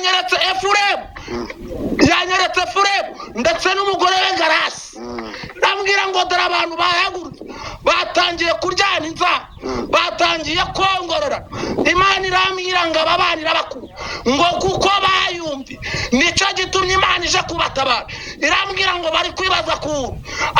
yanyeretse Efuremu ndetse n'umugore we Garasi arambwira ngo dore abantu bahagurutse batangiye kuryana inzara batangiye kongorora. Imana irambwira ngo aba bana irabakuru ngo kuko bayumvi nicyo gitumye Imana ije kubatabara. Irambwira ngo bari kwibaza ku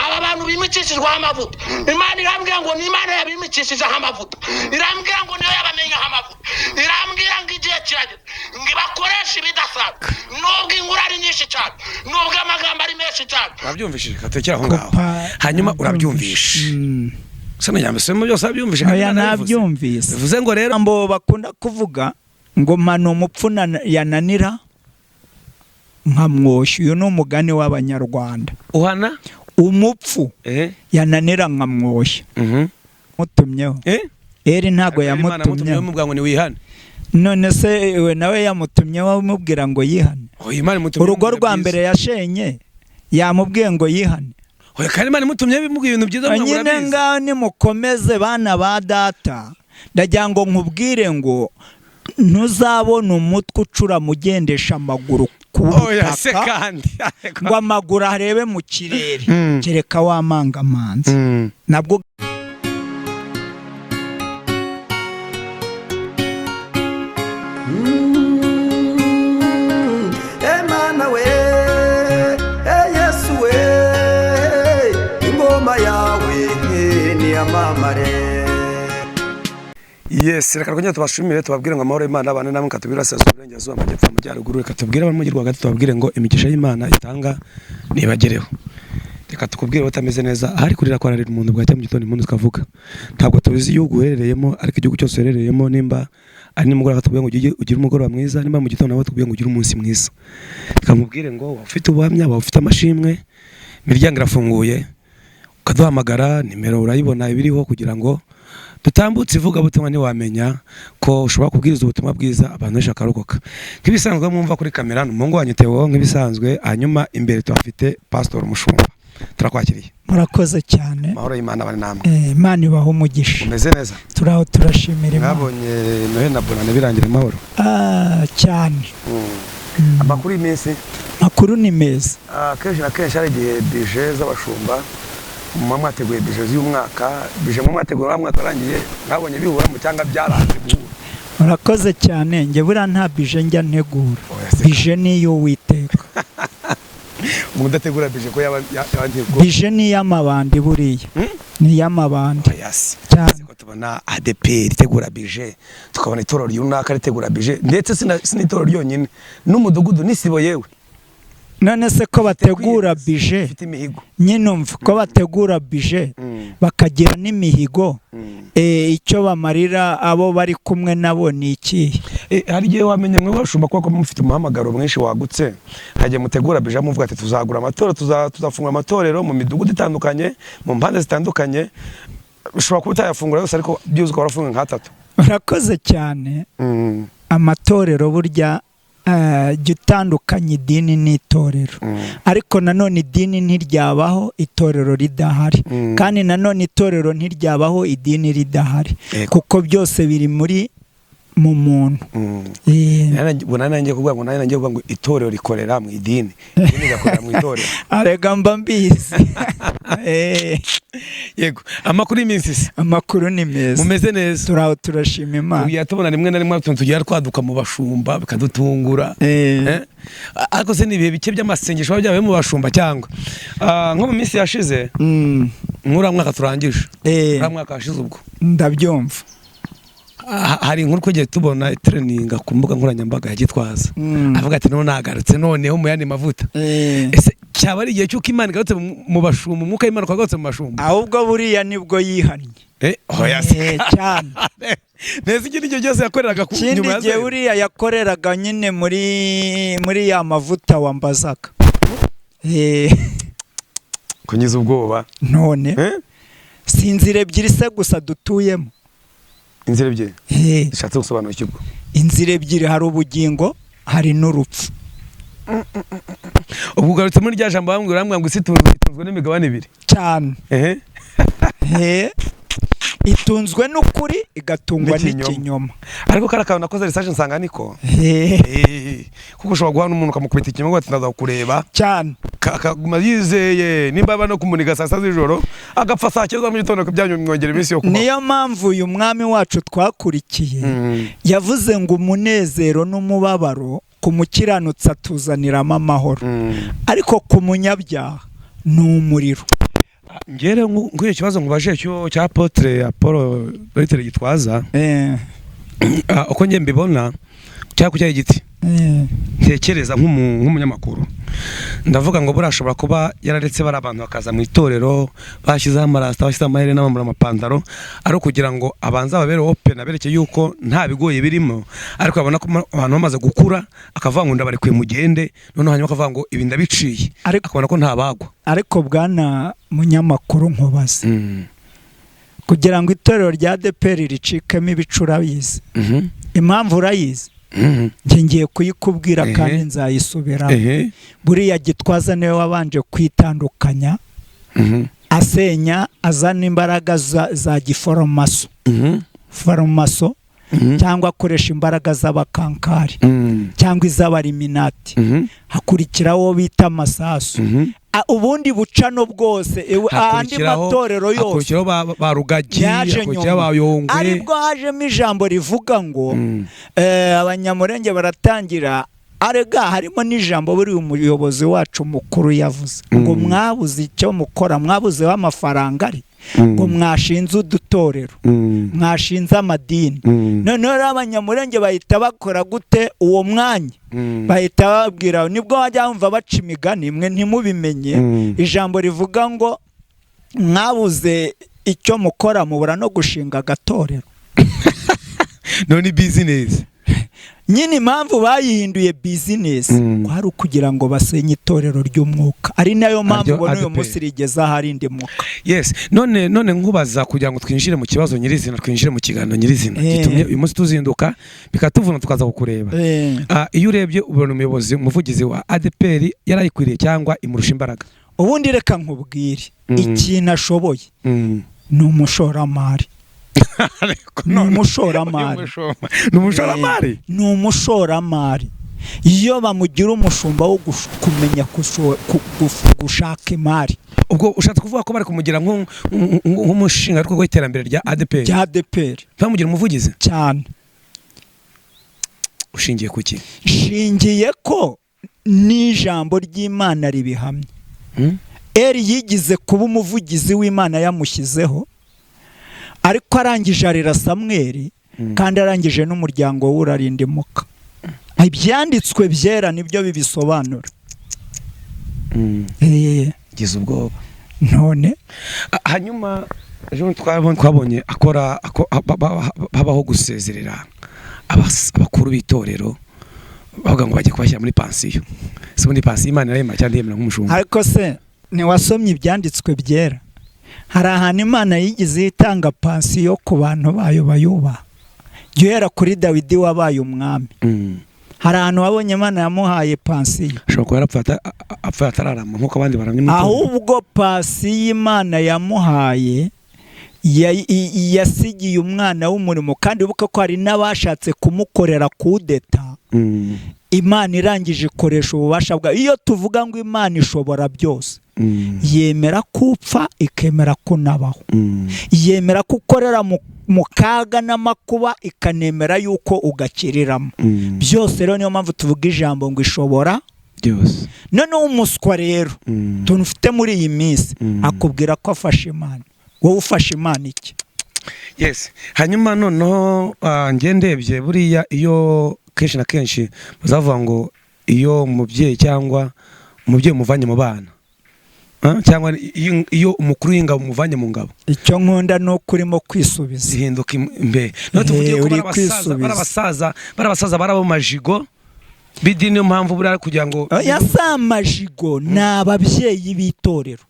aba bantu bimikishijwe amavuta. Imana irambwira ngo ni Imana yabimikishije amavuta. Irambwira ngo niyo yabamenye amavuta. Irambwira ngo igihe kirageze ngo ibakoreshe ibidasanzwe nubwo inkuru ari nyinshi cyane nubwo amagambo ari menshi cyane. Urabyumvishije katekera aho ngaho hanyuma urabyumvisha sana nyambesemo byose abyumvisha. Oya nabyumvise. Bivuze ngo rero ambo bakunda kuvuga ngo mano umupfuna yananira nkamwoshya. Uyu ni umugani w'Abanyarwanda. uhana umupfu yananira nkamwoshya. mutumyeho ntago yamutumyeho mubwa ngo ni wihane. None se we nawe yamutumyeho amubwira ngo yihane. Urugo rwa mbere yashenye yamubwiye ngo yihane. Oya kandi Imana imutumye bimubwiye ibintu byiza ngo nyine ngaho nimukomeze bana ba data. Ndagira ngo nkubwire ngo ntuzabona umutwe ucura mugendesha amaguru ku butaka ngo amaguru arebe mu kirere kereka wamangamanza nabwo. Emana we Yesu we ingoma yawe ni amamare. Yes, reka rwenya tubashimire tubabwire ngo amahoro y'Imana abane namwe katubwira sazo uburengerazuba amajyepfo amajyaruguru. Reka tubwire abari mu gihugu hagati tubabwire ngo imigisha y'Imana itanga nibagereho. Reka tukubwire batameze neza ahari kurira kwararira umuntu bwacya mu gitondo impundu tukavuga. Ntabwo tubizi igihugu uherereyemo ariko igihugu cyose uherereyemo nimba ari nimugoroba tubwiye ngo ugire umugoroba mwiza, nimba mu gitondo nabo tubwiye ngo ugire umunsi mwiza. Reka mubwire ngo ufite ubuhamya ufite amashimwe imiryango irafunguye ukaduhamagara nimero urayibona ibiriho kugira ngo dutambutse ivuga butumwa ni wamenya ko ushobora kubwiriza ubutumwa bwiza abantu bashaka rokoka. Nk'ibisanzwe mwumva kuri kamera n'umungu wanyu Theo nk'ibisanzwe hanyuma imbere twafite Pastor Mushumba. Turakwakiriye. Murakoze cyane. Mahoro y'Imana bari namwe. Imana ibaho umugisha. Umeze neza? Turaho turashimira Imana. Mwabonye Noheli na Bonane birangira amahoro? Cyane. Amakuru y'iminsi? Makuru ni meza. Kenshi na kenshi hari igihe bije z'abashumba mwateguye bije z'umwaka bije mwateguye mwaka warangiye mwabonye bihura mu cyangwa byaranze guhura. Murakoze cyane. Nge bura nta bije njya ntegura. Bije niyo Uwiteka. Mudategura bije ko yabantegura. Bije ni y'amabandi buriya. Ni y'amabandi. Yes. Cyane ko tubona ADP ritegura bije tukabona itorero y'unaka ritegura bije ndetse sinitoro ryonyine n'umudugudu nisibo yewe. None se ko bategura bije nyine umva ko bategura bije bakagira n'imihigo icyo bamarira abo bari kumwe nabo ni iki? Hari igihe wamenye mwe bashumba ko mufite umuhamagaro mwinshi wagutse hagiye mutegura bije muvuga ati tuzagura amatorero tuzafunga amatorero mu midugudu itandukanye mu mpande zitandukanye ushobora kuba utayafungura yose ariko byuzwa warafunga nka 3. Urakoze cyane. Amatorero burya gitandukanye idini n'itorero ariko nanone idini ntiryabaho itorero ridahari kandi nanone itorero ntiryabaho idini ridahari kuko byose biri muri mu muntu. Nanjye kuvuga ngo nanjye kuvuga ngo itorero rikorera mu idini gakorera mu itorero arega mba mbizi. Yego amakuru y'iminsi. Amakuru ni meza. Mumeze neza? Turaho turashima Imana. Ugiye tubona rimwe na rimwe tugiye twaduka mu bashumba bikadutungura. Ariko se nibihe bike by'amasengesho byabaye mu bashumba cyangwa nko mu minsi yashize nkura mwaka turangije mwaka washize ubwo ndabyumva hari inkuru kugeye tubona training ku mbuga nkoranyambaga ya Gitwaza avuga ati none nagarutse noneho mu yandi mavuta. Ese cyaba ari igihe cyuko Imana igarutse mu bashumba umwuka w'Imana kwagarutse mu bashumba? Ahubwo buriya nibwo yihannye. Cyane. Neza ikindi gihe cyose yakoreraga ku nyuma ya gihe buriya yakoreraga nyine muri ya mavuta wambazaga. Kunyiza ubwoba none sinzira ebyiri se gusa dutuyemo. Inzira ebyiri ishatse gusobanura iki ubwo? Inzira ebyiri hari ubugingo hari n'urupfu. Ubwo garutse muri rya jambo bambwira ngo isi tunzwe n'imigabane ibiri cyane. itunzwe n'ukuri igatungwa n'ikinyoma. Ariko kara kantu nakoze research nsanga niko kuko ushobora guhana umuntu ukamukubita ikinyoma ati ndaza kureba cyane akaguma yizeye nimba aba no kumuniga saa 7 z'ijoro agapfa saa 9 mu gitondo kubyanyu mwongera iminsi yo kuba. Niyo mpamvu uyu mwami wacu twakurikiye yavuze ngo umunezero n'umubabaro kumukiranutsa atuzaniramo amahoro, ariko ku munyabyaha ni umuriro. Ngere nguye kibazo ngubaje cyo cya Apotre Apollo Dr. Gitwaza uko nge mbibona cyakujya igiti ntekereza nk'umunyamakuru ndavuga ngo burashobora kuba yararetse bari abantu bakaza mu itorero bashyizeho amarasta bashyizeho amahere n'amamura amapantaro ari kugira ngo abanza babere open abereke yuko nta bigoye birimo, ariko abona ko abantu bamaze gukura akavuga ngo ndabarekuye mugende, none hanyuma akavuga ngo ibi ndabiciye akabona ko nta bagwa. Ariko bwana munyamakuru nkubaze kugira ngo itorero rya ADEPR ricikemo ibicura bize impamvu urayizi? Ngiye kuyikubwira kandi nzayisubira. Buriya Gitwaza niwe wabanje kwitandukanya asenya azana imbaraga za giforomaso foromaso cyangwa akoresha imbaraga z'abakankari cyangwa iz'abariminati, hakurikiraho bita amasasu, ubundi bucano bwose andi matorero yose hakurikiraho ba Rugagi, hakurikiraho ba Yongwe, aribwo hajemo ijambo rivuga ngo abanyamurenge baratangira. Arega harimo n'ijambo buri umuyobozi wacu mukuru yavuze ngo mwabuze icyo mukora, mwabuze w'amafaranga ari ngo mwashinze udutorero, mwashinze amadini. Noneho abanyamurenge bahita bakora gute uwo mwanya? Bahita babwira, nibwo wajya wumva baca imigani mwe ntimubimenye, ijambo rivuga ngo mwabuze icyo mukora mubura no gushinga agatorero. None business nyine impamvu bayihinduye business kwari ukugira ngo basenye itorero ry'umwuka, ari nayo mpamvu ubona uyu munsi rigeze aharinde mwuka. Yes, none nkubaza kugira ngo twinjire mu kibazo nyirizina, twinjire mu kiganiro nyirizina gitumye uyu munsi tuzinduka bikatuvuna tukaza kukureba. Iyo urebye ubona umuyobozi umuvugizi wa ADEPR yarayikwiriye cyangwa imurusha imbaraga? Ubundi reka nkubwire ikintu ashoboye ni umushoramari. Ni umushoramari. Iyo bamugira umushumba wo kumenya gushaka imari, ubwo ushatse kuvuga ko bari kumugira nk'umushinga ariko w'iterambere rya ADEPR bamugira umuvugizi cyane. Ushingiye kuki? Shingiye ko n'ijambo ry'Imana ribihamye. Eli yigize kuba umuvugizi w'Imana yamushyizeho, ariko arangije arera Samweli kandi arangije n'umuryango we urarindimuka. Ibyanditswe byera nibyo bibisobanura. Gize ubwoba. None hanyuma ejo twabonye akora habaho gusezerera abakuru b'itorero bavuga ngo bajye kubashyira muri pansiyo. Se ubundi pansiyo Imana irayemera cyangwa yemera nk'umushumba? Ariko se ntiwasomye ibyanditswe byera? Hari ahantu Imana yigize itanga pansiyo ku bantu bayo bayubaha, guhera kuri Dawidi wabaye umwami. Hari ahantu wabonye Imana yamuhaye pansiyo? Ashobora kuba apfa atararama nk'uko abandi baramye. Ahubwo pansiyo Imana yamuhaye yasigiye umwana w'umurimo, kandi ubuka ko hari n'abashatse kumukorera kudeta. Imana irangije ikoresha ububasha bwayo. Iyo tuvuga ngo Imana ishobora byose, yemera kupfa ikemera kunabaho, yemera kukorera mu kaga n'amakuba ikanemera yuko ugakiriramo byose. Rero niyo mpamvu tuvuga ijambo ngo ishobora byose. None umuswa rero tunufite muri iyi minsi akubwira ko afashe Imana. Wowe ufashe Imana iki? Yes, hanyuma noneho ngendebye buriya iyo kenshi na kenshi bazavuga ngo iyo umubyeyi cyangwa umubyeyi umuvanye mu bana, cyangwa iyo umukuru w'ingabo umuvanye mu ngabo, icyo nkunda no kurimo kwisubiza zihinduka imbere. No tuvugiye ko barabasaza barabo majigo bidi. Niyo mpamvu buri kugira ngo yasamajigo n'ababyeyi b'itorero.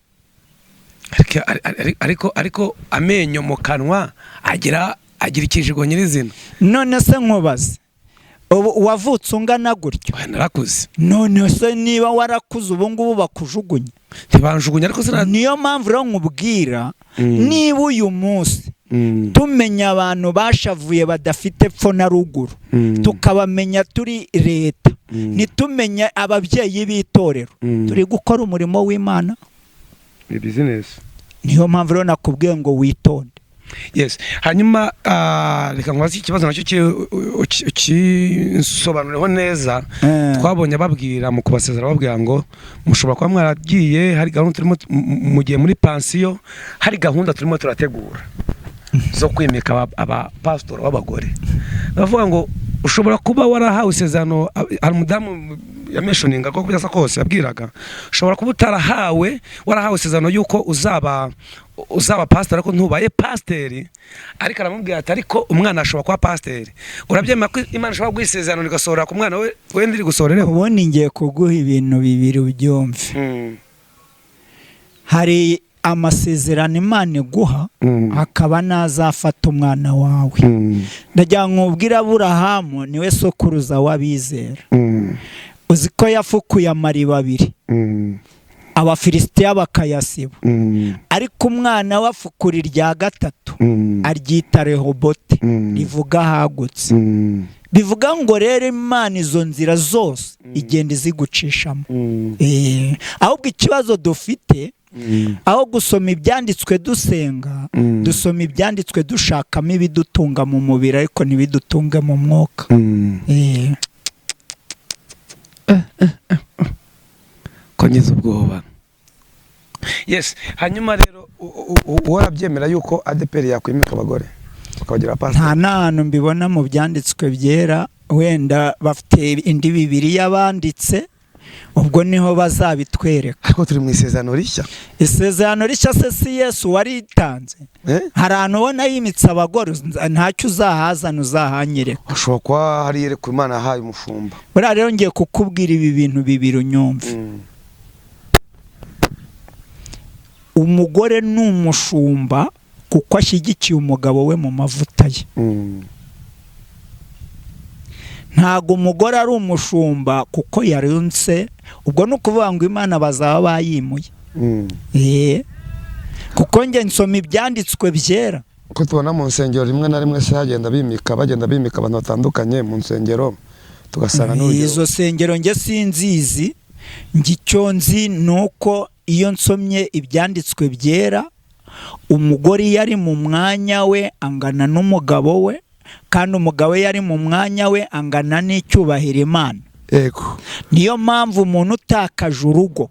ariko amenyo mu kanwa agira ikijigo nyirizina. None se nkubaze, wavutse ungana gutyo? Narakuze. None se niba warakuze ubu ngubu bakujugunya? Ntibanjugunya. Ariko niyo mpamvu rero nkubwira, niba uyu munsi tumenya abantu bashavuye badafite epfo na ruguru, tukabamenya turi leta, nitumenye ababyeyi b'itorero, turi gukora umurimo w'Imana. ni business. Niyo mpamvu rero nakubwiye ngo witonde. Yes, hanyuma reka nkwazi ikibazo nacyo kisobanureho neza. Twabonye babwira mu kubasezera babwira ngo mushobora kuba mwaragiye, hari gahunda turimo mugiye muri pension, hari gahunda turimo turategura zo kwimika aba pastor w'abagore. Bavuga ngo ushobora kuba warahawe isezerano, hari umudamu yameshoninga ko byasa kose yabwiraga, ushobora kuba warahawe isezerano yuko uzaba pastor ariko ntubaye pasteur, ariko aramubwira ati ariko umwana ashobora kuba pasteur. Urabyemera ko Imana ishobora guhisezerano rigasohora ku mwana we wenda iri gusohorereho? Ubundi ngiye kuguha ibintu bibiri ubyumve. Hari amasezerano Imana iguha, hakaba nazafata umwana wawe. Ndagira nkubwira Aburahamu niwe sokuruza w'abizera. Uzi ko yafukuye amariba abiri, Abafilisitiya bakayasiba, ariko umwana we afukura irya gatatu, aryita Rehobote, rivuga hagutse. Bivuga ngo rero Imana izo nzira zose igenda izigucishamo. Ahubwo ikibazo dufite, aho gusoma ibyanditswe dusenga, dusoma ibyanditswe dushakamo ibidutunga mu mubiri ariko ntibidutunge mu mwuka. Kongeza ubwoba. Yes, hanyuma rero warabyemera yuko ADPR yakwimika abagore bakabagira pastor? Nta n'ahantu mbibona mu byanditswe byera, wenda bafite indi Bibiliya banditse, ubwo niho bazabitwereka. Ariko turi mu isezerano rishya. Isezerano rishya se si Yesu waritanze? Hari ahantu ubona yimitse abagore, ntacyo uzahazana uzahanyereka. Ashobora kuba hari yereka Imana yahaye umushumba. Buriya rero ngiye kukubwira ibi bintu bibiri unyumve. Umugore ni umushumba kuko ashyigikiye umugabo we mu mavuta ye. Ntago umugore ari umushumba kuko yarunse, ubwo no kuvuga ngo Imana bazaba bayimuye. Kuko nge nsoma ibyanditswe byera. Uko tubona mu nsengero rimwe na rimwe se bagenda bimika abantu batandukanye mu nsengero, tugasanga n'urugero. Izo sengero nge sinzizi, ngicyo nzi nuko iyo nsomye ibyanditswe byera, umugore yari mu mwanya we angana n'umugabo we, kandi umugabo yari mu mwanya we angana n'icyubahiro Imana. Yego. Niyo mpamvu umuntu utakaje urugo,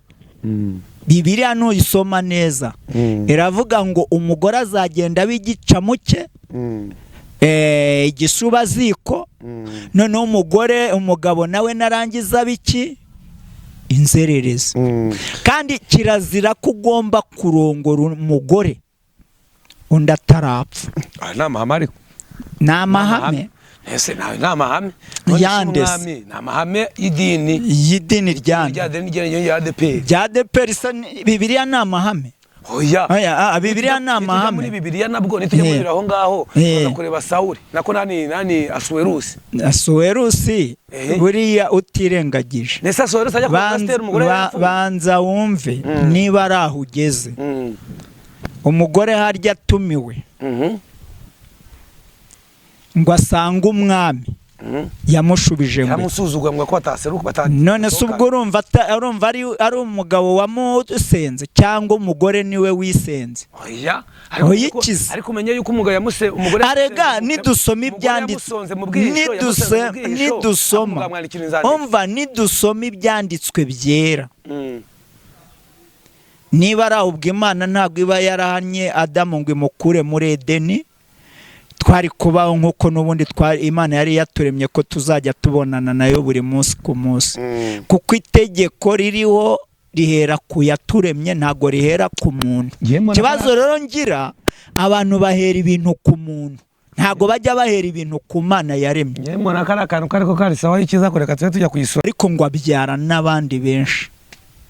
Bibiliya nuyisoma neza, iravuga ngo umugore azagenda bigicamuke, igisuba ziko, noneho umugabo nawe narangiza biki inzererezi. Kandi kirazira ko ugomba kurongora umugore undi atarapfa. Ni amahame ariko. Ni amahame. Ese nawe ni amahame. Yandese. Ni amahame y'idini. Y'idini ryande. Ya ADPR. Ya ADPR isa Bibiliya ni amahame. Oya. Bibiliya ni amahame. Muri Bibiliya nabwo nitujya muri aho ngaho kureba Sawuli. Nako nani Asuwerusi. Asuwerusi buriya utirengagije. Nesa Asuwerusi ajya kwa pastor umugore. Banza wumve niba ari aho ugeze. Umugore harya atumiwe. Ngo asanga umwami yamushubije ngo yamusuzugwa ngo ko ataseruka batandi. None se ubwo urumva ari umugabo wamusenze cyangwa umugore niwe wisenze? Oya, ariko umenye yuko umugabo umugore arega nidusoma ibyanditswe nidusoma ibyanditswe byera, niba ari ubwo Imana ntabwo iba yarahanye Adamu ngo imukure muri Edeni, twari kubaho nk'uko n'ubundi Imana yari yaturemye ko tuzajya tubonana nayo buri munsi ku munsi. Kuko itegeko ririho rihera ku yaturemye, ntago rihera ku muntu. Kibazo rero ngira, abantu bahera ibintu ku muntu, ntago bajya bahera ibintu ku Mana yaremye. Yemwe nakara kantu kariko kari sawa ikiza kureka tujya kuyisura. Ariko ngo abyara n'abandi benshi,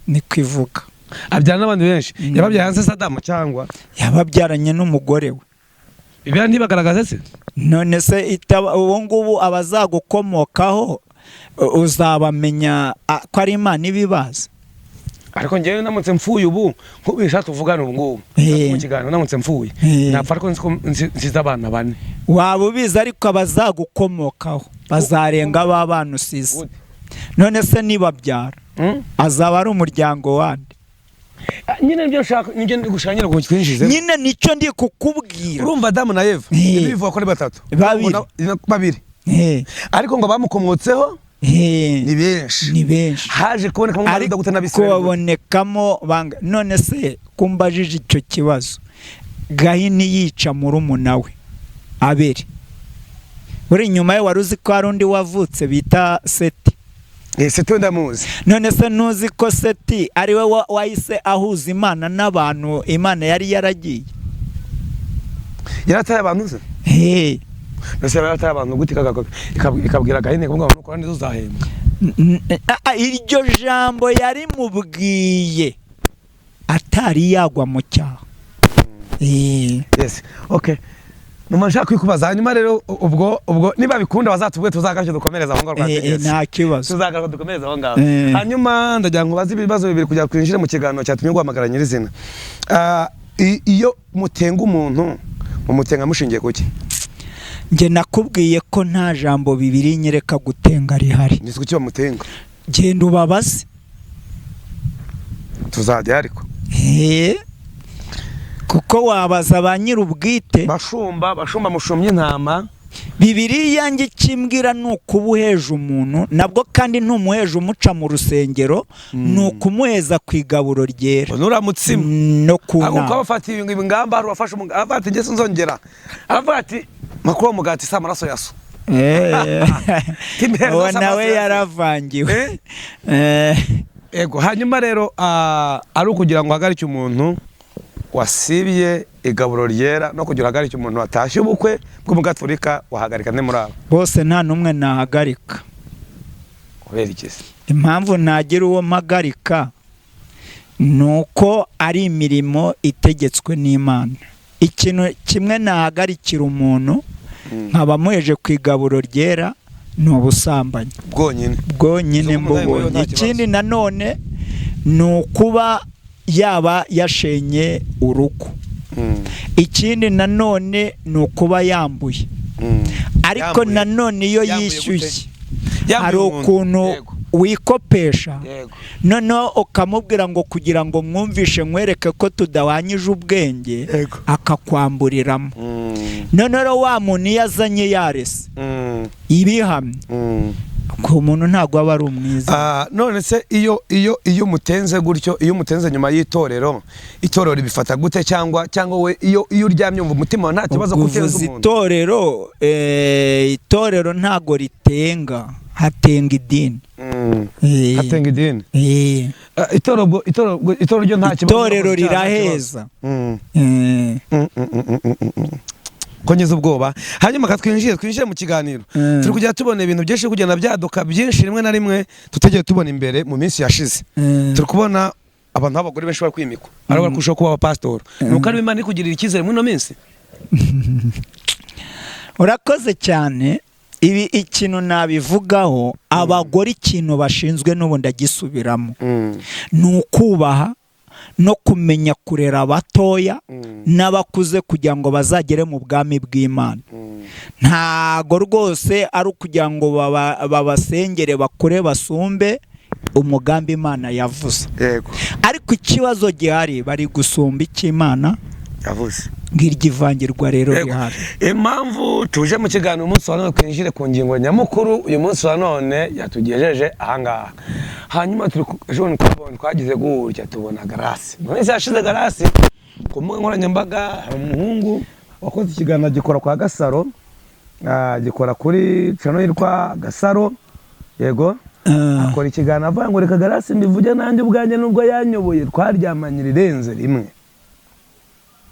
ni kwivuga. Abyara n'abandi benshi. Yababyaye hanze Sadamu cyangwa yababyaranye n'umugore we. Ibya ntibagaragaza se? None se ubu ngubu abazagukomokaho uzabamenya ko ari Imana ibibaza? ariko njyewe namutse mfuye ubu nkubisha tuvugana ubu ngubu mu kiganiro namutse mfuye napfa ariko nziza abana bane waba ubizi ariko abazagukomokaho bazarenga babana usize none se nibabyara azaba ari umuryango wande nyine nibyo nshaka nibyo ndi gushaka nyine kwinjize nyine nicyo ndi kukubwira urumva Adamu na Eva bivuga ko ari batatu babiri ariko ngo bamukomotseho ni benshi haje kubonekamo ariko babonekamo none se kumbajije icyo kibazo Gahini yica murumuna we Abeli uri inyuma ye wari uzi ko hari undi wavutse bita Seti Seti ndamuzi none se nuzi ko Seti ari we wahise ahuza Imana n'abantu Imana yari yaragiye yarataye abantu se nose yarataye abantu guti ikabwira Gahini ngo nuko ndi uzahembwa iryo jambo yari mubwiye atari yagwa mu cyaha yes okay numa nshaka kwikubaza hanyuma rero ubwo niba bikunda bazatubwe tuzagaje dukomereza aho ngaho rwategetse nta kibazo tuzagaje dukomereza aho ngaho hanyuma ndagira ngo bazi ibibazo bibiri kujya kwinjira mu kiganiro cyatumye guhamagara nyirizina iyo mutenga umuntu mumutenga mushingiye kuki nge nakubwiye ko nta jambo bibiri nyereka gutenga rihari nizwe cyo bamutenga genda ubabaze tuzajya ariko kuko wabaza ba nyir'ubwite bashumba mushumye intama bibiri yanjye kimbwira nukubuheje umuntu nabwo kandi ntumuheje umuca mu rusengero nukumuheza ku igaburo ryera nuramutsima no kuna uko bafatiye ingamba hari wafashe afati nge sinzongera afati makuru umugati sa amaraso yaso nawe yaravangiwe ego hanyuma rero ari ukugira ngo hagarike umuntu wasibye igaburo ryera no kugira hagarike umuntu watashye ubukwe bw'umugaturika wahagarika ne muri abo bose nta numwe nahagarika kubera iki impamvu nagira uwo mpagarika nuko ari imirimo itegetswe n'Imana ikintu kimwe nahagarikira umuntu nkaba muheje ku igaburo ryera ni ubusambanyi bwonyine mbubonye ikindi nanone ni ukuba yaba yashenye urugo ikindi nanone ni ukuba yambuye ariko nanone iyo yishyuye hari ukuntu wikopesha noneho ukamubwira ngo kugira ngo mwumvishe nkwereke ko tudahwanyije ubwenge akakwamburiramo noneho wa muntu iyo azanye yarese ibihamye ko umuntu ntabwo aba ari umwiza none se iyo umutenze gutyo iyo umutenze nyuma y'itorero ribifata gute cyangwa we iyo uryamye umva umutima nta kibazo kutenza umuntu itorero ntago ritenga hatenga idini hatenga idini itorero ryo nta kibazo itorero riraheza kongeza ubwoba hanyuma twinjire mu kiganiro turi kujya tubona ibintu byinshi kugenda byaduka byinshi rimwe na rimwe tutegeye tubona imbere mu minsi yashize turi kubona abantu b'abagore benshi bari kwimikwa ari bari kurushaho kuba abapasitori nuko ari Imana ikugirira icyizere muri ino minsi urakoze cyane ibi ikintu nabivugaho abagore ikintu bashinzwe n'ubu ndagisubiramo ni ukubaha no kumenya kurera abatoya n'abakuze kugira ngo bazagere mu bwami bw'Imana ntago rwose ari ukugira ngo babasengere bakure basumbe umugambi Imana yavuze ariko ikibazo gihari bari gusumba icy'Imana yavuze ngiryo ivangirwa rero rihari impamvu tuje mu kiganiro umunsi wa none twinjire ku ngingo nyamukuru uyu munsi wa none yatugejeje ahangaha hanyuma ejo twagize gutya tubona Garasi none yashize Garasi ku mbuga nkoranyambaga hari umuhungu wakoze ikiganiro gikora kwa Gasaro gikora kuri channel yitwa Gasaro yego akora ikiganiro avuga ngo reka Garasi mbivuge nanjye ubwanjye nubwo yanyoboye twaryamanye rirenze rimwe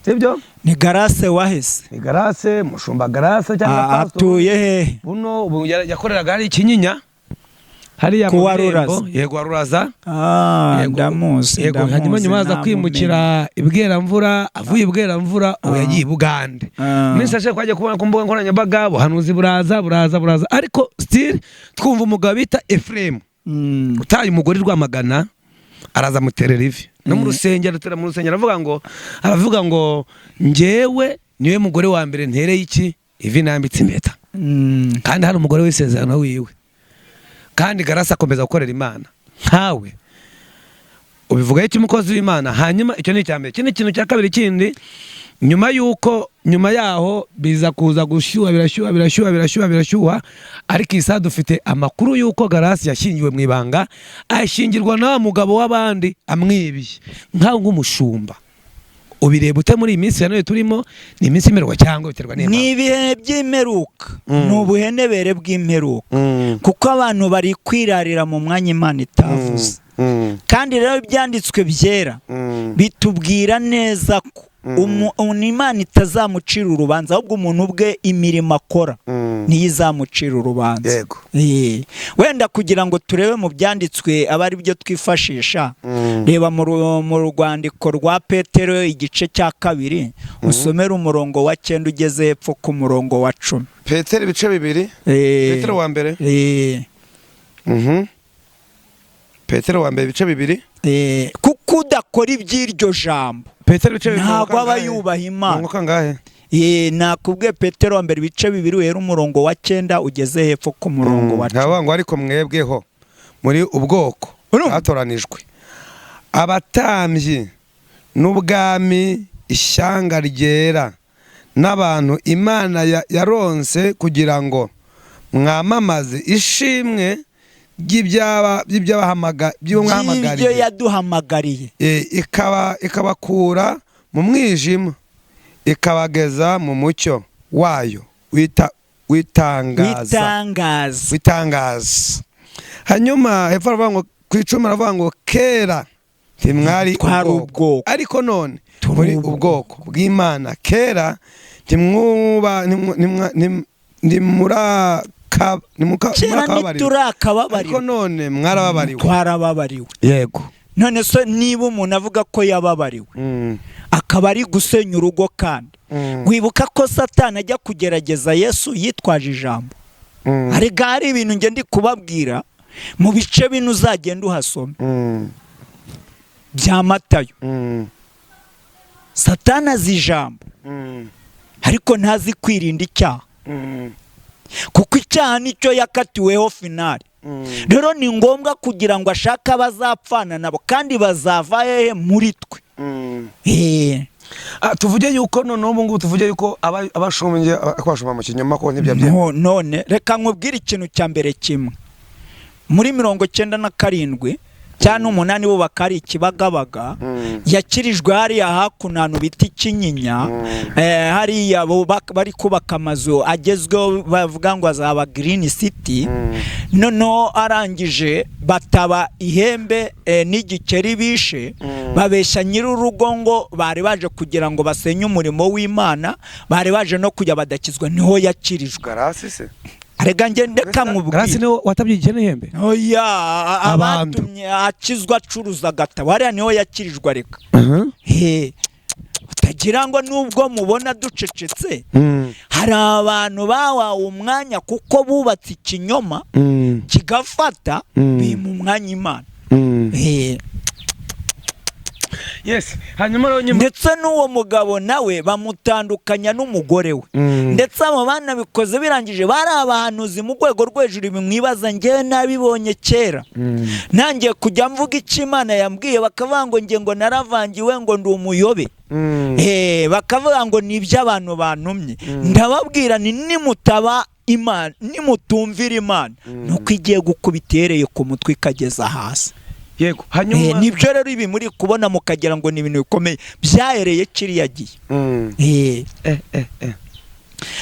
sibyo ni Garase wahese ni Garase mushumba Garase cyangwa atuye he buno ubu yakoreraga hari Kinyinya hari ya Ruraza yego Ruraza ndamuzi yego hanyuma nyuma aza kwimukira ibweramvura avuye ibweramvura yagiye Bugande minsi ashe kwaje kubona ku mbuga nkoranyambaga buhanuzi buraza ariko still twumva umugabo bita Ephraim utaye umugore Rwamagana araza muterera ivi no mu rusengero aravuga ngo njyewe niwe mugore wa mbere ntereye iki ivi nambitse impeta kandi hari umugore w'isezerano wiwe kandi Garasi akomeza gukorera Imana nkawe ubivuga iki umukozi w'Imana. Hanyuma icyo ni icyambere. Ikindi kintu cya kabiri kindi, nyuma yaho biza kuza gushyuha birashyuha ariko isa dufite amakuru y'uko Garasi yashyingiwe mu ibanga, ashyingirwa na mugabo w'abandi amwibiye nkaho nk'umushumba. Ubireba ute muri iyi minsi ya none turimo? Ni iminsi y'imperuka cyangwa biterwa n'Imana? Ni ibihe by'imperuka, ni ubuhenebere bw'imperuka, kuko abantu bari kwirarira mu mwanya Imana itavuze. Kandi rero ibyanditswe byera bitubwira neza ko Imana itazamucira urubanza, ahubwo umuntu ubwe imirimo akora niyo izamucira urubanza. Wenda kugira ngo turebe mu byanditswe aba ari byo twifashisha, reba mu rwandiko rwa Petero igice cya 2 usomera umurongo wa 9 ugeze hepfo ku murongo wa 10. Petero ibice 2 Petero wa mbere Petero wa mbere ibice 2 kuko udakora iby'iryo jambo ntabwo aba yubaha Imana. Nakubwiye Petero wa mbere ibice 2 uhera umurongo wa 9 ugeze hepfo ku murongo wa 10. Ntabwo ariko mwebweho muri ubwoko batoranijwe, abatambyi n'ubwami, ishyanga ryera n'abantu Imana yaronse kugira ngo mwamamaze ishimwe by'ibyo yaduhamagariye, ikabakura mu mwijima ikabageza mu mucyo wayo witangaza. Hanyuma hepfo aravuga ngo ku 10 aravuga ngo kera ntimwari ubwoko, ariko none muri ubwoko bw'Imana. Kera ariko none twarababariwe. Yego. None so niba umuntu avuga ko yababariwe akaba ari gusenya urugo, kandi wibuka ko Satani ajya kugerageza Yesu yitwaje ijambo. Ariko hari ibintu nge ndi kubabwira mu bice bino uzagenda uhasoma bya Matayo. Satani azi ijambo ariko ntazi kwirinda icyaha, kuko icyaha nicyo yakatiweho finali. Rero ni ngombwa kugira ngo ashaka abazapfana nabo kandi bazava hehe muri twe. Tuvuge yuko noneho tuvuge yuko abashumbye kwashuma mu kinyoma ko ntibya none reka nkubwire ikintu cya mbere kimwe. Muri 97 cyane 8 bo bakari Ikibagabaga yakirijwe hariya hakunanu biti Kinyinya, hariya bari kubaka amazu agezweho bavuga ngo azaba Green City. Noneho arangije bataba ihembe n'igikeri bishe, babeshya nyir'urugo ngo bari baje kugira ngo basenye umurimo w'Imana, bari baje no kujya badakizwa, niho yakirijwe. Garasi se arega ngende kamubwira Garasi niho watabyigiye n'ihembe. Oya, abatumye akizwa acuruza gatabo hariya niho yakirijwe. Reka utagira ngo nubwo mubona ducecetse, hari abantu bawawe umwanya kuko bubatse ikinyoma kigafata mu mwanya Imana. Yes. Hanyuma ndetse n'uwo mugabo nawe bamutandukanya n'umugore we, ndetse abo bana bikoze birangije bari abahanuzi mu rwego rw'ejuru. Bimwibaza ngewe nabibonye kera, nangiye kujya mvuga icyo Imana yambwiye, bakavuga ngo nge ngo naravangiwe ngo ndi umuyobe. Bakavuga ngo ni iby'abantu bantumye. Ndababwira ni nimutaba Imana, nimutumvira Imana, nuko igiye gukubitereye ku mutwe ikageza hasi. Yego. Hanyuma nibyo rero ibi muri kubona mukagira ngo ni ibintu bikomeye byahereye kiriya gihe.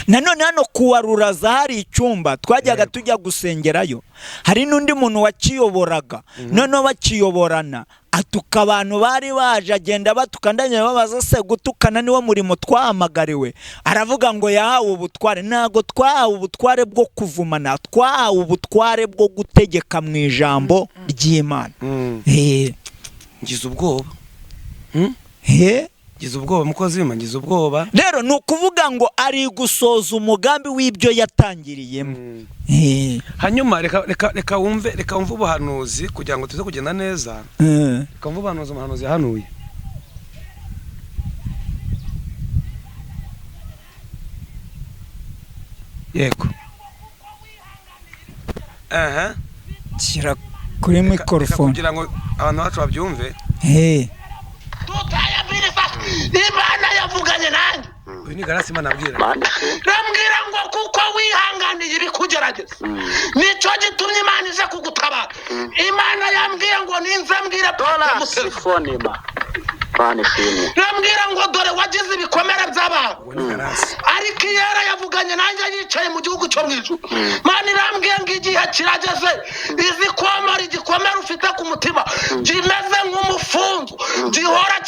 Nanone hano kuwaruraza hari icyumba twajyaga tujya gusengerayo, hari n'undi muntu wakiyoboraga. Noneho bakiyoborana atuka abantu bari baje, agenda batukandanya babaza se gutukana niwo murimo twahamagariwe. Aravuga ngo yahawe ubutware. Ntago twahawe ubutware bwo kuvumana, twahawe ubutware bwo gutegeka mu ijambo ry'Imana. Ngize ubwoba. ngize ubwoba mukozi w'Imana, ngize ubwoba. rero ni ukuvuga ngo ari gusoza umugambi w'ibyo yatangiriyemo. Hanyuma reka wumve ubuhanuzi kugira ngo tuze kugenda neza. Reka wumve ubuhanuzi umuhanuzi yahanuye. Yego. Shyira kuri mikorofone kugira ngo abantu bacu babyumve. tutayabiriza Imana yavuganye nanjye. Uyu ni Garasi Imana abwira. Rambwira ngo kuko wihanganiye ibikugerageza nicyo gitumye Imana ije kugutabara. Imana yambwiye ngo ninze mbwire rambwira ngo dore wagize ibikomere by'abantu, ariko iyera yavuganye nanjye yicaye mu gihugu cyo mu ijuru. Mana irambwiye ngo igihe kirageze izi komora igikomere ufite ku mutima kimeze nk'umufunzo gihora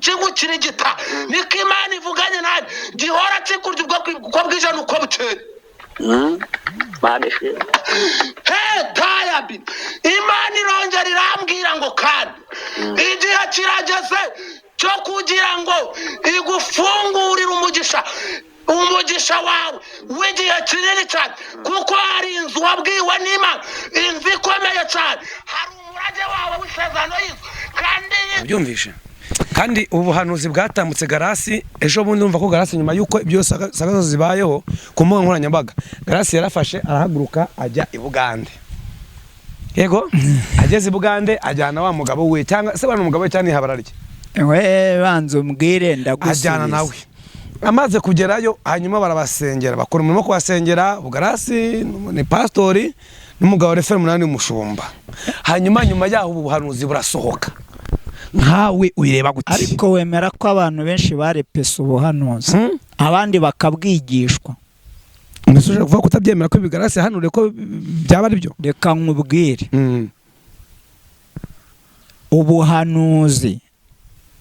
kigukirigita, niko Imana ivuganye nanjye gihora kikurya uko bwije n'uko bukeye. Tayabi Imana irongera irambwira ngo kandi igihe kirageze cyo kugira ngo igufungurire umugisha wawe w'igihe kinini cyane, kuko hari inzu wabwiwe n'Imana, inzu ikomeye cyane, hari umurage wawe w'isezerano y'inzu kandi byumvishe. Kandi ubuhanuzi bwatambutse Garasi ejo bundi umva ko Garasi nyuma yuko ibyo sagazo zibayeho ku mbuga nkoranyambaga, Garasi yarafashe arahaguruka ajya i Bugande. Yego ageze i Bugande ajyana wa mugabo we cyangwa se bana umugabo cyane ihabararye. Banze umbwire ndagusubiza. Ajyana nawe amaze kugerayo hanyuma barabasengera bakora umurimo kubasengera. Garasi ni pastori n'umugabo Refere Munani umushumba. Hanyuma nyuma yaho ubuhanuzi burasohoka. Nkawe uyireba gute? Ariko wemera ko abantu benshi barepese ubuhanuzi abandi bakabwigishwa? Nusuje kuvuga ko utabyemera ko Garasi hanure ko byaba ari byo? Reka nkubwire. Ubuhanuzi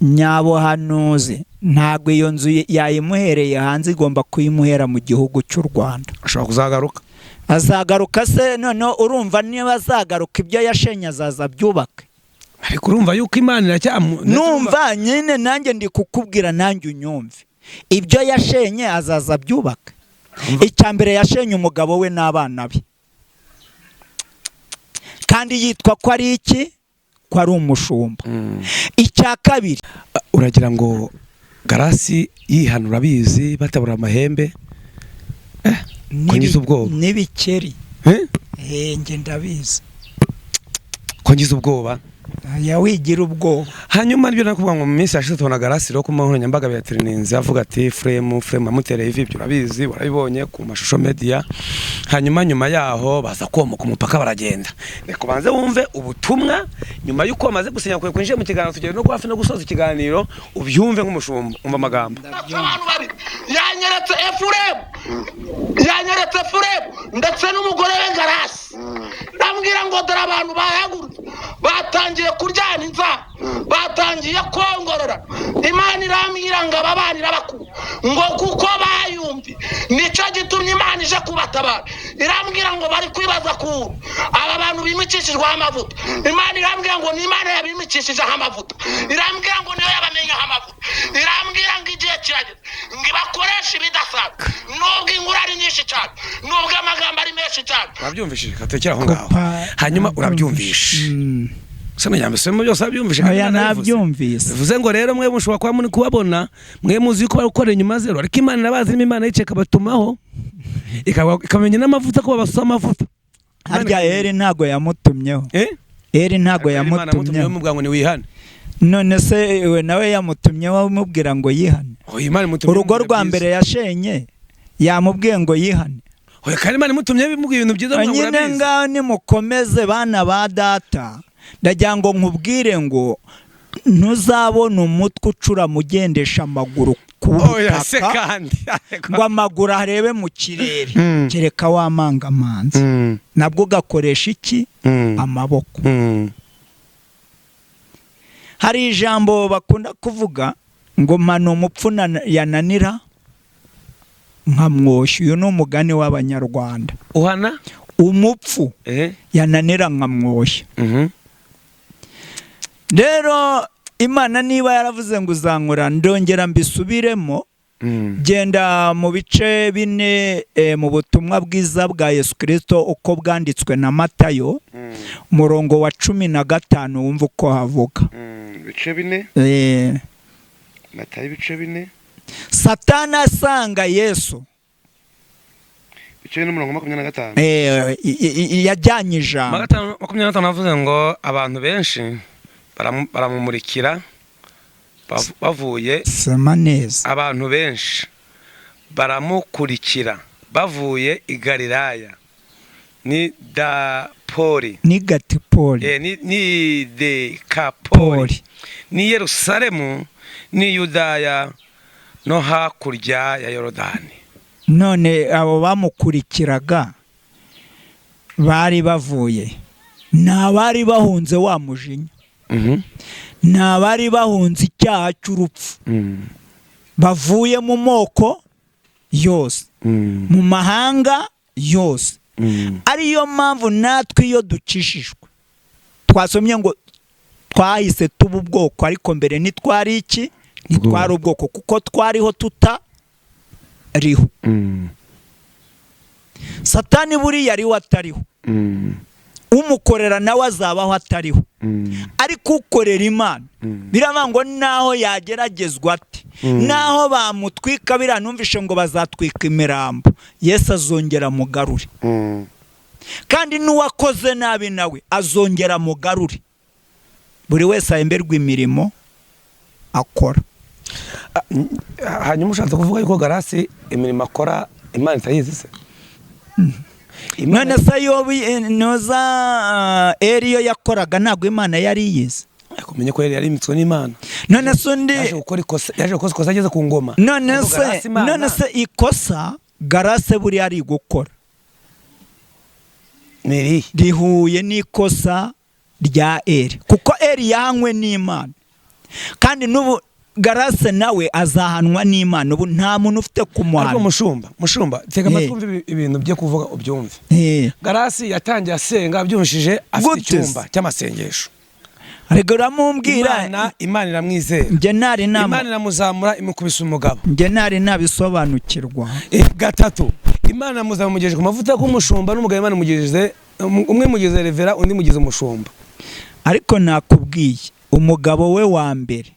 nyabuhanuzi ntabwo iyo nzu yayimuhereye hanze, igomba kuyimuhera mu gihugu cy'u Rwanda. Ashobora kuzagaruka. Azagaruka se none urumva niba azagaruka ibyo yashenye azaza byubake? Ariko urumva yuko Imana iracyamu numva nyine nanjye ndi kukubwira nanjye unyumve ibyo yashenye azaza byubaka. Icyambere yashenye umugabo we n'abana be, kandi yitwa ko ari iki? Ko ari umushumba. Icya kabiri uragira ngo Garasi yihanura bizi batabura amahembe kongiza ubwoba n'ibikeri. Nge ndabizi kongiza ubwoba yawigira ubwoba. Hanyuma nibyo nakuvuga ngo mu minsi yashize tubona Garasi ro ku nkoranyambaga Beatrininze avuga ati frame amutereye ivi, ibyo urabizi warabibonye ku mashusho media. Hanyuma nyuma yaho baza komoka umupaka baragenda. Reka banze wumve ubutumwa nyuma yuko bamaze gusenya kwe kwinjiye mu kiganiro tugere no kwafi no gusoza ikiganiro ubyumve nk'umushumba umva amagambo. Yanyeretse Efuremu ndetse n'umugore we Garasi. Ndambwira ngo dore abantu bahagurutse batangiye kuryana inzara, batangiye kongorora. Imana irambwira ngo ababanira bakuru ngo kuko bayumvi nicyo gitumye Imana ije kubatabara. Irambwira ngo bari kwibaza ku aba bantu bimikishijwe amavuta. Imana irambwira ngo ni Imana yabimikishije amavuta. Irambwira ngo niyo yabamenye amavuta. Irambwira ngo igihe kirageze ngo bakoresha ibidasanzwe, nubwo inkuru ari nyinshi cyane, nubwo amagambo ari menshi cyane. Urabyumvishije katekera aho ngaho. Hanyuma urabyumvisha sana nyambesemo byose abyumvishe. Aya nabyumvise. Bivuze ngo rero mwe mushobora kuba muri kubabona mwe muzi ko bakorera inyuma zero, ariko Imana irabazi, Imana yiceka batumaho ikamenya n'amavuta ko babasuza amavuta. Harya Eri ntago yamutumyeho. Eri ntago yamutumyeho mubwa ngo ni wihane. None se we nawe yamutumyeho amubwira ngo yihane? Urugo rwa mbere yashenye yamubwiye ngo yihane. Oya kandi Imana imutumye bimubwiye ibintu byiza ngo nyine ngaho nimukomeze bana ba data. Ndagira ngo nkubwire ngo ntuzabona umutwe ucura mugendesha amaguru ku butaka ngo amaguru arebe mu kirere, kereka wamangamanza nabwo gakoresha iki? Amaboko. Hari ijambo bakunda kuvuga ngo mano umupfu yananira nkamwoshya. Uyu ni umugani w'Abanyarwanda. Uhana umupfu yananira nkamwoshya. Rero Imana niba yaravuze ngo uzankora, ndongera mbisubiremo. Genda mu bice 4 mu butumwa bwiza bwa Yesu Kristo uko bwanditswe na Matayo, umurongo wa 15 wumva uko havuga. Bice 4 Matayo bice 4. Satani asanga Yesu, bice n'umurongo 25. yajyanye ijambo 25 avuze ngo abantu benshi baramumurikira bavuye, sema neza, abantu benshi baramukurikira bavuye i Galilaya ni Dapoli, ni Gatipoli, ni Dekapoli, ni Yerusalemu, ni Yudaya no hakurya ya Yorodani. None abo bamukurikiraga bari bavuye, n'abari bahunze wa mujinya, n'abari bahunze icyaha cy'urupfu, bavuye mu moko yose, mu mahanga yose. Ariyo mpamvu natwe iyo dukishijwe twasomye ngo twahise tuba ubwoko, ariko mbere ntitwari iki, ntitwari ubwoko kuko twariho tutariho. Satani buriya ariho atariho, umukorera nawe azabaho atariho, ariko ukorera Imana biravuga ngo naho yageragezwa ati, naho bamutwika biriya numvishe ngo bazatwika imirambo, Yesu azongera mugarure. Kandi n'uwakoze nabi nawe azongera mugarure. Buri wese ahemberwa imirimo akora. Hanyuma ushatse kuvuga yuko Garasi imirimo akora Imana itayizi se? None se Yobu noza Eliyo yakoraga ntabwo Imana yari yize? Kumenye ko yari imitswe n'Imana. None se undi yaje gukora ikosa ageze ku ngoma. None se ikosa Garase buri ari gukora Meri rihuye n'ikosa rya Eli, kuko Eli yahanywe n'Imana, kandi n'ubu Garase nawe azahanwa n'Imana. Ubu nta muntu ufite kumuhana. Ariko mushumba tega amatwi ibintu byo kuvuga ubyumve. Garasi yatangiye asenga abyumshije afite icyumba cy'amasengesho. Ariko ramumbwira Imana iramwizera. Nge nari nama Imana iramuzamura imukubisa umugabo. Nge nari nabisobanukirwa. Gatatu Imana imuzamugejeje ku mavuta y'umushumba, n'umugabo Imana imugejeje, umwe mugize revera undi mugize umushumba. Ariko nakubwiye umugabo we wa mbere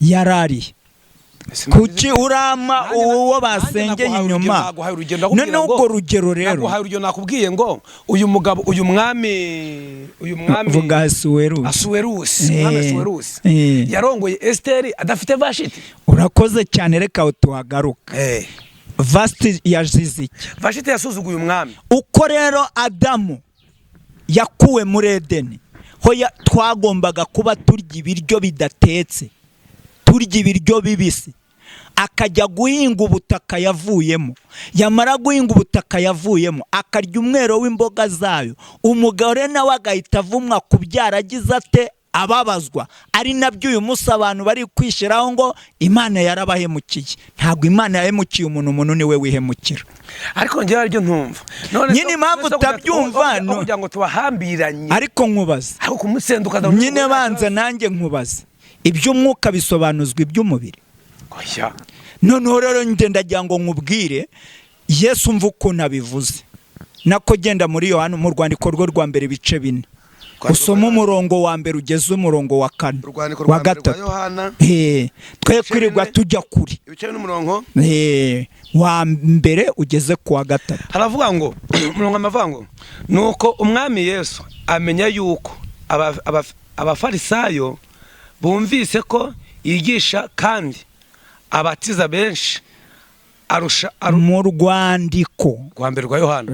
yarari kuki urama uwo basengeye inyuma. None uko rugero rero naguhaye urugero nakubwiye ngo uyu mugabo uyu mwami vuga Asuwerusi yarongoye Esteri adafite Vashiti. Urakoze cyane, reka utuhagaruka. Vashiti yazize iki? Vashiti yasuzuguye umwami. Uko rero Adamu yakuwe muri Edeni, hoya twagombaga kuba turya ibiryo bidatetse, turya ibiryo bibisi, akajya guhinga ubutaka yavuyemo, yamara guhinga ubutaka yavuyemo akarya umwero w'imboga zayo. Umugore nawe agahita avumwa kubyara agize ate, ababazwa. Ari nabyo uyu munsi abantu bari kwishiraho ngo Imana yarabahemukiye. Ntabwo Imana yahemukiye umuntu niwe wihemukira. Ariko ngiye aryo ntumva. Nyine impamvu utabyumva no kugira ngo tubahambiranye. Ariko nkubaza, ariko kumusenduka nyine banza nanjye nkubaza, iby'umwuka bisobanuzwa iby'umubiri. Oya. None rero ndagira ngo nkubwire Yesu mva ukuntu abivuze. Nako genda muri Yohana mu rwandiko rwo rwa mbere bice 4. Usoma umurongo wa mbere ugeze umurongo wa 4 wa gatatu. Twe kwirirwa tujya kuri ibice n'umurongo wa mbere ugeze ku wa gatatu. Haravuga ngo umurongo amavango nuko umwami Yesu amenya yuko abafarisayo bumvise ko yigisha kandi abatiza benshi arusha mu rwandiko rwa mbere rwa Yohana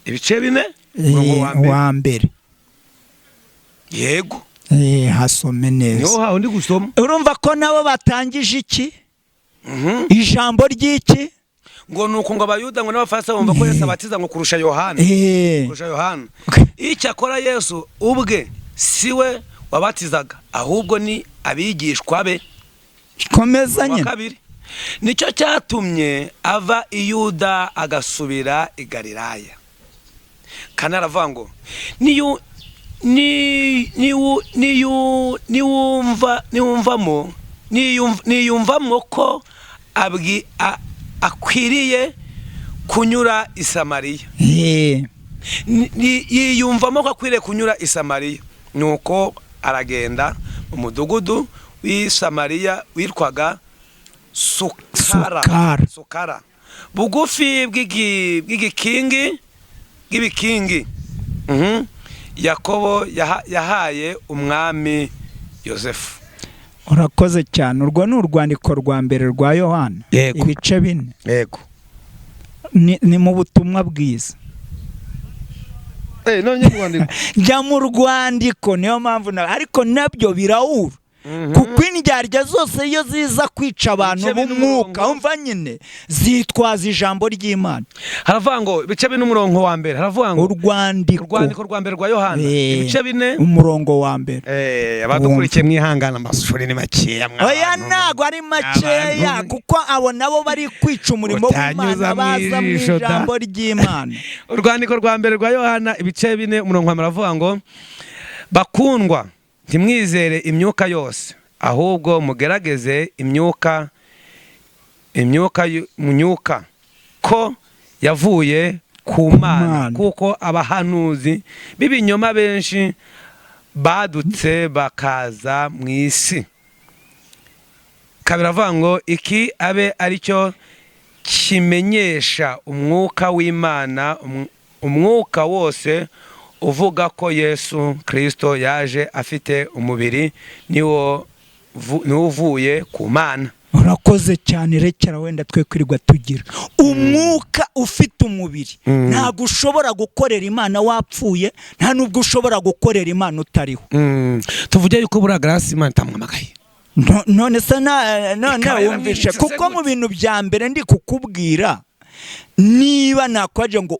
ibice 4 wa mbere. Yego hasome neza. Niho hawo ndi gusoma. Urumva ko nabo batangije iki? Ijambo ry'iki? Ngo nuko ngo abayuda ngo n'abafarisayo bumva ko Yesu abatiza ngo kurusha Yohana. Kurusha Yohana. Icyo akora Yesu ubwe siwe wabatizaga, ahubwo ni abigishwa be. Komezanye. Nicyo cyatumye ava i Yuda agasubira i Galilaya. Kanaravuga ngo niyumvamo ko akwiriye kunyura i Samariya. Yiyumvamo ko akwiriye kunyura i Samariya, nuko aragenda mu mudugudu w'i Samariya witwaga Sukara, bugufi bw'ibikingi. Yakobo yahaye umwami Yosefu. Urakoze cyane. Urwo ni urwandiko rwa mbere rwa Yohana, ibice 4. Yego, ni mu butumwa bwiza. Njya mu rwandiko, niyo mpamvu ariko nabyo birawura. Kuko indyarya zose iyo ziza kwica abantu b'umwuka, umva nyine zitwaza ijambo ry'Imana. Haravuga ngo ibice 4 umurongo wa mbere, haravuga ngo urwandiko rwa mbere rwa Yohana ibice 4 umurongo wa mbere. Abadukurikiye mwihangana, amashuri ni makeya mwana. Oya, ntago ari makeya, kuko abo nabo bari kwica umurimo w'Imana, baza mu ijambo ry'Imana. Urwandiko rwa mbere rwa Yohana ibice 4 umurongo wa mbere, haravuga ngo bakundwa, ntimwizere imyuka yose, ahubwo mugerageze imyuka ko yavuye ku Mana, kuko abahanuzi b'ibinyoma benshi badutse bakaza mu isi. Kabiri avuga ngo iki abe aricyo kimenyesha umwuka w'Imana, umwuka wose uvuga ko Yesu Kristo yaje afite umubiri niwo uvuye ku Mana. Urakoze cyane. Rekera wenda twe kwirirwa tugira umwuka ufite umubiri. Ntabwo ushobora gukorera Imana wapfuye, nta nubwo ushobora gukorera Imana utariho. Tuvuge yuko bura Grace Imana itamwamagaye. None se none wumvishe, kuko mu bintu bya mbere ndi kukubwira, niba nakwaje ngo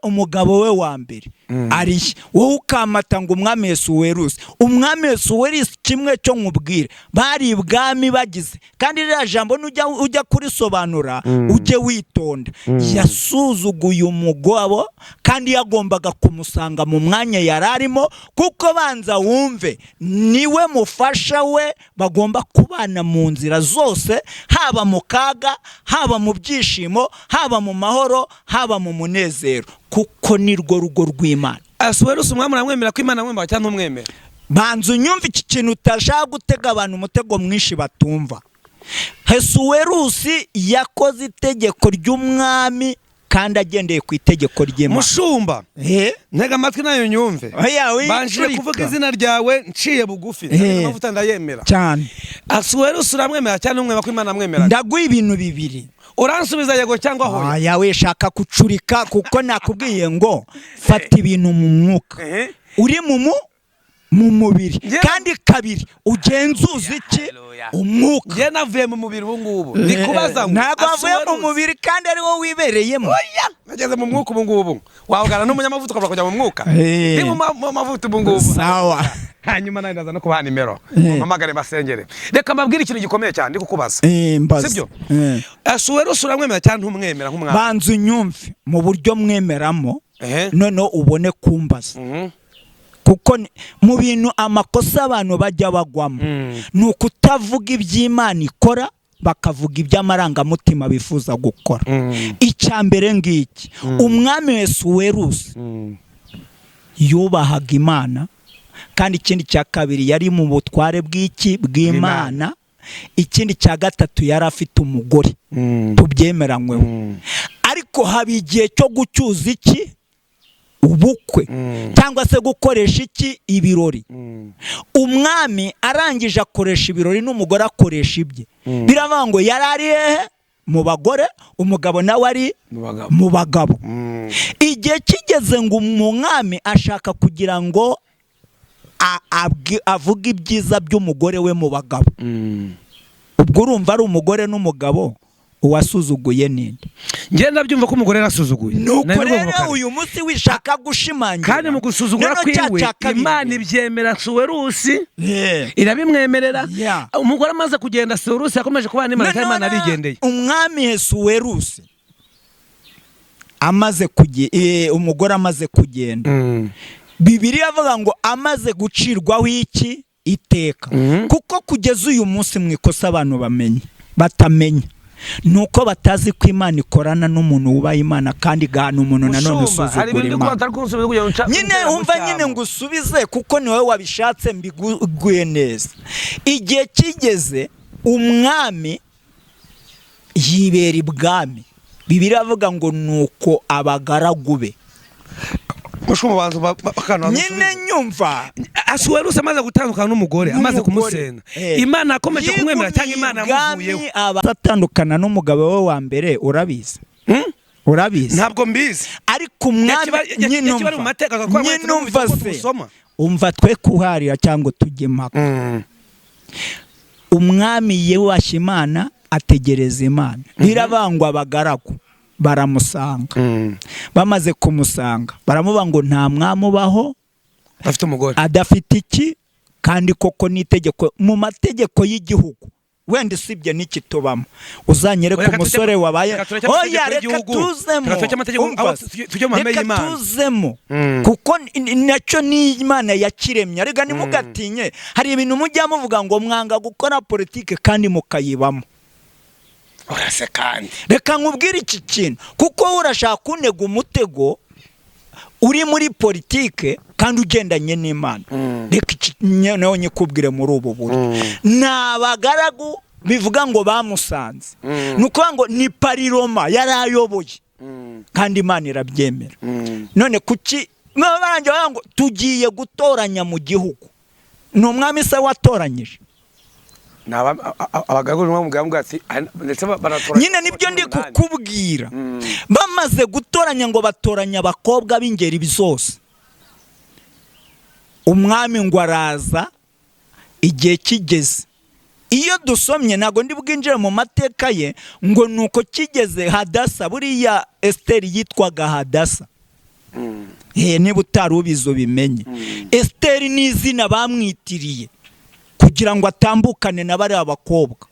umugabo we wa mbere ari wowe ukamata ngo umwami Yesuwerusi. Umwami Yesuwerusi kimwe cyo nkubwire, bari ibwami bagize, kandi rya jambo ujya kurisobanura ujye witonda. Yasuzuguye umugabo kandi yagombaga kumusanga mu mwanya yararimo, kuko banza wumve niwe mufasha we, bagomba kubana mu nzira zose, haba mu kaga, haba mu byishimo, haba mu mahoro, haba mu munezero, kuko ni rwo rugo rw'Imana. Yesuwerusi umwami aramwemera ko Imana amwemera cyangwa ntumwemera? Banza unyumva iki kintu, utashaka gutega abantu umutego mwinshi batumva. Yesuwerusi yakoze itegeko ry'umwami kandi agendeye ku itegeko ry'Imana. Mushumba, ntega amatwi nayo nyumve. Banjije kuvuga izina ryawe nciye bugufi, amavuta ndayemera cyane. Yesuwerusi uramwemera cyangwa ntumwemera ko Imana amwemera? Ndaguha ibintu bibiri, uransubiza yego cyangwa hoya. Yawe shaka kucurika, kuko nakubwiye ngo fata ibintu mu mwuka, uri mu mubiri, kandi kabiri ugenzuza iki umwuka. Nge navuye mu mubiri ubu ngubu, ndikubaza ngo ntabwo avuye mu mubiri kandi ari wo wibereyemo. Oya, nageze mu mwuka ubu ngubu. Wahugana n'umunyamavuta ukabura kujya mu mwuka. Ni mu mavuta ubu ngubu. Sawa. Hanyuma nawe ndaza no kubaha nimero, mpamagare basengere. Reka mbabwire ikintu gikomeye cyane ndi kukubaza. Sibyo? Yesuwerusi uramwemera cyangwa ntumwemera nk'umwami? Banza unyumve mu buryo mwemeramo, none ubone kumbaza. Kuko mu bintu amakosa abantu bajya bagwamo, ni ukutavuga iby'Imana ikora, bakavuga iby'amarangamutima bifuza gukora. Icyambere ngiki, umwami Yesuwerusi yubahaga Imana, kandi ikindi cya kabiri yari mu butware bw'Imana. Ikindi cya gatatu yari afite umugore, tubyemeranyweho. Ariko haba igihe cyo gucyuza iki ubukwe, cyangwa se gukoresha iki ibirori. Umwami arangije akoresha ibirori, n'umugore akoresha ibye. Biravuga ngo yari ari hehe? Mu bagore, umugabo nawe ari mu bagabo. Igihe kigeze ngo umwami ashaka kugira ngo avuga ibyiza by'umugore we mu bagabo. Ubwo urumva ari umugore n'umugabo, uwasuzuguye ninde? Ngenda byumva ko umugore yarasuzuguye. Nuko rero uyu munsi wishaka gushimangira, kandi mu gusuzugura kwiwe Imana ibyemera Yesuwerusi, irabimwemerera. Umugore amaze kugenda, Yesuwerusi yakomeje kubana n'Imana, kandi Imana arigendeye. Umwami Yesuwerusi amaze kugenda, umugore amaze kugenda, Bibiliya avuga ngo amaze gucirwaho iki iteka. Kuko kugeza uyu munsi mu ikosa abantu batamenya nuko batazi ko Imana ikorana n'umuntu wubaha Imana kandi gahana umuntu nanone usuzugura Imana. Nyine umva nyine ngusubize kuko ni wowe wabishatse mbiguye neza. Igihe kigeze umwami yibera ibwami. Bibiliya avuga ngo nuko abagaragu be nyine nyumva Asuwerusi amaze gutandukana n'umugore amaze kumusenda Imana akomeje kumwemera cyangwa Imana yamuvuyeho atandukana n'umugabo we wa mbere urabizi urabizi ntabwo mbizi ariko umwami nyinumva se umva twe kuharira cyangwa tujye impaka umwami yewashye Imana ategereza Imana birabangwa abagaragu baramusanga bamaze kumusanga baramuba ngo nta mwami ubaho afite umugore adafite iki kandi koko n'itegeko mu mategeko y'igihugu wenda usibye n'iki tubamo uzanyere ku musore wabaye oya reka tuzemo kuko nacyo ni Imana yakiremye rega nimugatinye hari ibintu mujya muvuga ngo mwanga gukora politike kandi mukayibamo. Urase kandi reka nkubwire iki kintu kuko urashaka kunega umutego uri muri politike kandi ugendanye n'Imana. Reka nawe nyikubwire muri ubu buryo n'abagaragu bivuga ngo bamusanze nuko ngo ni pariroma yarayoboye kandi Imana irabyemera. None kuki barangiye ngo tugiye gutoranya mu gihugu ni umwami se watoranyije abagaragu n'umugabo ati ndetse baratoranya nyine nibyo ndi kukubwira. Bamaze gutoranya ngo batoranya abakobwa b'ingeri zose umwami ngo araza igihe kigeze. Iyo dusomye nago ndi bwinjire mu mateka ye ngo nuko kigeze Hadasa buriya Esteri yitwaga Hadasa niba utari ubizi ubimenye. Esteri ni izina bamwitiriye kugira ngo atambukane na bari abakobwa.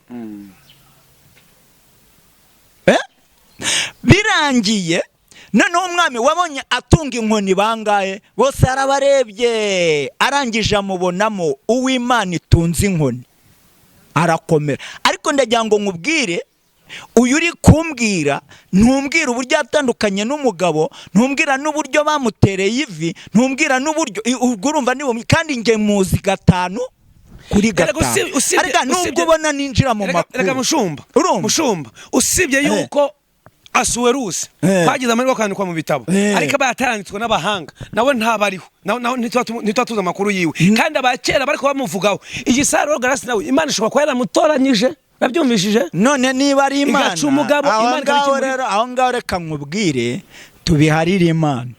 Birangiye noneho umwami wabonye atunga inkoni bangaye bose arabarebye arangije amubonamo uw'Imana itunze inkoni arakomera. Ariko ndagira ngo nkubwire uyu uri kumbwira ntumbwira uburyo atandukanye n'umugabo ntumbwira n'uburyo bamutereye ivi ntumbwira n'uburyo ubwo urumva nibo kandi nge muzi gatanu kuri gatanu. Ariko nubwo ubona ninjira mu makuru reka mushumba usibye yuko Asuwerusi twagize amahirwe kwandikwa mu bitabo ariko abataranditswe n'abahanga nawe ntabariho nawe ntitwatuza amakuru yiwe kandi abakera bariko bamuvugaho. Igisaro Garasi nawe Imana ishobora kuba yaramutoranyije babyumvishije none niba ari Imana igaca umugabo Imana aho ngaho reka nkubwire tubiharire Imana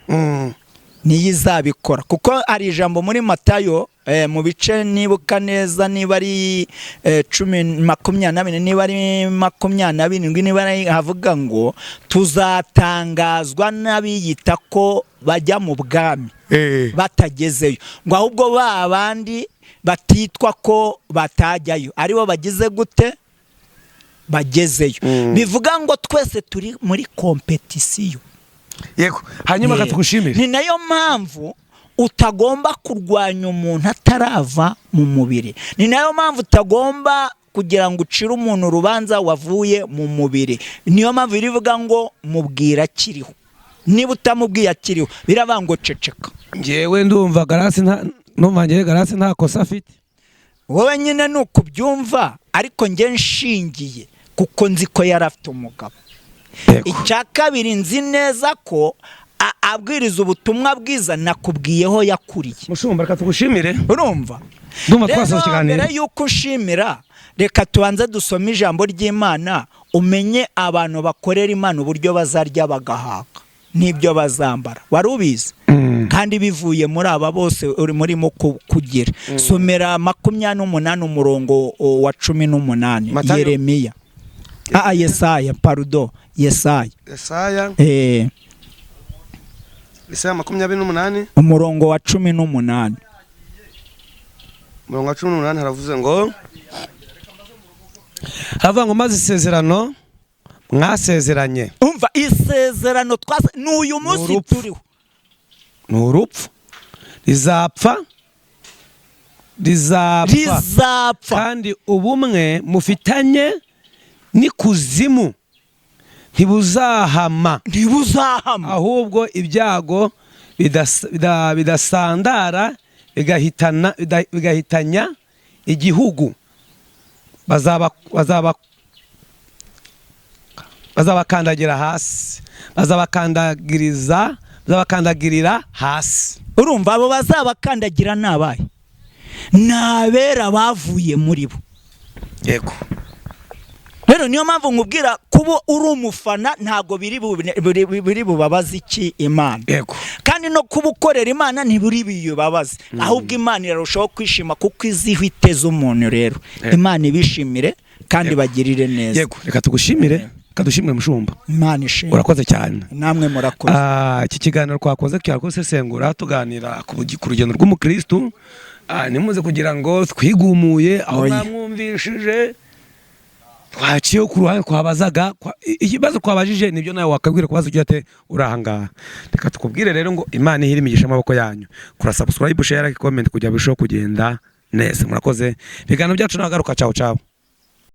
niyo izabikora kuko ari ijambo muri Matayo mu bice nibuka neza niba ari 10:20 niba ari 27 niba ari havuga ngo tuzatangazwa n'abiyita ko bajya mu bwami batagezeyo ngo ahubwo babandi batitwa ko batajyayo aribo bagize gute bagezeyo. Bivuga ngo twese turi muri kompetisiyo. Yego hanyuma katugushimire. Ni nayo mpamvu utagomba kurwanya umuntu atarava mu mubiri. Ni nayo mpamvu utagomba kugira ngo ucire umuntu urubanza wavuye mu mubiri. Niyo mpamvu rivuga ngo mubwira kiriho. Niba utamubwiye akiriho biravango ceceka. Ngewe ndumva Garasi nta kosa afite. Wowe nyine nuko byumva ariko nge nshingiye kuko nzi ko yarafite umugabo. Icya kabiri nzi neza ko abwiriza ubutumwa bwiza nakubwiyeho yakuriye. Mushumba reka tugushimire. Urumva? Ndumva twasoje ikiganiro. Mbere yuko ushimira reka tubanze dusome ijambo ry'Imana umenye abantu bakorera Imana uburyo bazarya bagahaga n'ibyo bazambara. Wari ubizi? Kandi bivuye muri aba bose uri murimo kugira. Somera 28 umurongo wa 18 Yeremiya. Yesaya pardon Yesaya. Isaya 28 umurongo wa 18. Umurongo wa 18 haravuze ngo hava ngo maze isezerano mwasezeranye. Umva isezerano n'uyu munsi turiho. N'urupfu rizapfa kandi ubumwe mufitanye n'ikuzimu ntibuzahama ahubwo ibyago bidasandara bigahitanya igihugu. Bazabakandagira hasi, bazabakandagirira hasi. Urumva abo bazabakandagira nabaye nabera bavuye muri bo. Yego. Rero niyo mpamvu nkubwira kuba uri umufana ntago biri bubabaza iki Imana. Yego. Kandi no kuba ukorera Imana ntiburi bibabaza, ahubwo Imana irarushaho kwishima kuko iziho iteze umuntu. Rero Imana ibishimire kandi bagirire neza. Yego, reka tugushimire. Kadushimwe mushumba. Imana ishimwe. Urakoze cyane. Namwe murakoze. Iki kiganiro twakoze sesengura tuganira ku rugendo rw'umukristo. Nimuze kugira ngo twigumuye aho namwumvishije. Twaciye ku ruhande kwabazaga ikibazo kwabajije nibyo nawe wakabwira kubaza ugiye ate urahangaha. Reka tukubwire rero ngo Imana ihira imigisha amaboko yanyu. Kura subscribe, share, comment kugira bisho kugenda neza. Murakoze. Ibiganiro byacu nagaruka. Ciao ciao.